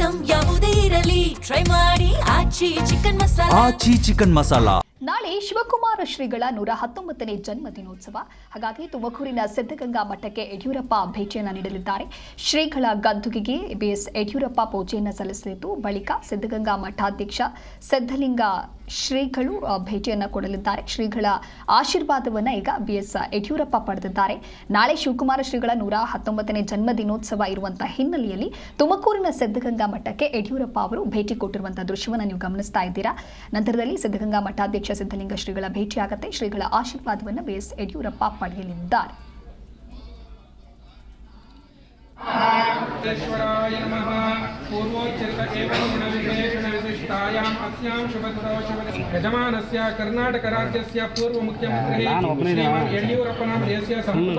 Item ಯಾವುದೇ ಇರಲಿ try ಮಾಡಿ ಆಚಿ ಚಿಕನ್ ಮಸಾಲಾ. ನಾಳೆ ಶಿವಕುಮಾರ ಶ್ರೀಗಳ 119ನೇ ಜನ್ಮ ದಿನೋತ್ಸವ. ಹಾಗಾಗಿ ತುಮಕೂರಿನ ಸಿದ್ಧಗಂಗಾ ಮಠಕ್ಕೆ ಯಡಿಯೂರಪ್ಪ ಭೇಟಿಯನ್ನು ನೀಡಲಿದ್ದಾರೆ. ಶ್ರೀಗಳ ಗದ್ದುಗೆಗೆ ಬಿಎಸ್ ಯಡಿಯೂರಪ್ಪ ಪೂಜೆಯನ್ನು ಸಲ್ಲಿಸಲಿದ್ದು, ಬಳಿಕ ಸಿದ್ಧಗಂಗಾ ಮಠಾಧ್ಯಕ್ಷ ಸಿದ್ಧಲಿಂಗ ಶ್ರೀಗಳು ಭೇಟಿಯನ್ನು ಕೊಡಲಿದ್ದಾರೆ. ಶ್ರೀಗಳ ಆಶೀರ್ವಾದವನ್ನು ಈಗ ಬಿಎಸ್ ಯಡಿಯೂರಪ್ಪ ಪಡೆದಿದ್ದಾರೆ. ನಾಳೆ ಶಿವಕುಮಾರ ಶ್ರೀಗಳ 119ನೇ ಜನ್ಮ ದಿನೋತ್ಸವ ಇರುವಂತಹ ಹಿನ್ನೆಲೆಯಲ್ಲಿ ತುಮಕೂರಿನ ಸಿದ್ಧಗಂಗಾ ಮಠಕ್ಕೆ ಯಡಿಯೂರಪ್ಪ ಅವರು ಭೇಟಿ ಕೊಟ್ಟಿರುವಂತಹ ದೃಶ್ಯವನ್ನು ನೀವು ಗಮನಿಸ್ತಾ ಇದ್ದೀರಾ. ನಂತರದಲ್ಲಿ ಸಿದ್ಧಗಂಗಾ ಮಠಾಧ್ಯಕ್ಷ ಸಿದ್ಧಲಿಂಗ ಶ್ರೀಗಳ ಭೇಟಿಯಾಗುತ್ತೆ. ಶ್ರೀಗಳ ಆಶೀರ್ವಾದವನ್ನು ಬಿಎಸ್ ಯಡಿಯೂರಪ್ಪ ಪಡೆಯಲಿದ್ದಾರೆ. ಯಜಮಾನಸ್ಯ ಕರ್ನಾಟಕ ರಾಜ್ಯಸ್ಯ ಪೂರ್ವ ಮುಖ್ಯಮಂತ್ರಿ ಯಡಿಯೂರಪ್ಪನವರस्य ಸಂಪೂರ್ಣ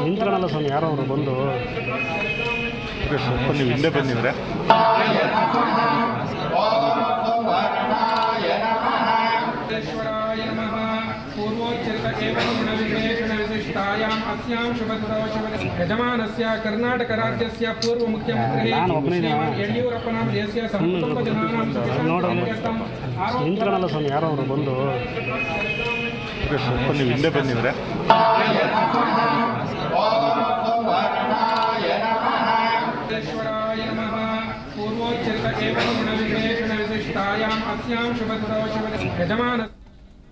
ನಿಂತ್ಕೊಳ್ಳಲ್ಲ ಸ್ವಾಮಿ, ಯಾರೋ ಅವರು ಬಂದು ಸ್ವಲ್ಪ ನೀವು ಹಿಂದೆ ಬಂದಿದ್ರೆ ಯಜಮಾನಸ್ಯ ಕರ್ನಾಟಕ ರಾಜ್ಯಸ್ಯ ಪೂರ್ವ ಮುಖ್ಯಮಂತ್ರಿ ಯಡಿಯೂರಪ್ಪನವರस्य ಸಂಪೂರ್ಣ ನಿಂತ್ಕೊಳ್ಳಲ್ಲ ಸ್ವಾಮಿ, ಯಾರೋ ಅವರು ಬಂದು ಸ್ವಲ್ಪ ನೀವು ಹಿಂದೆ ಬಂದಿದ್ರೆ ಯಜಮಾನ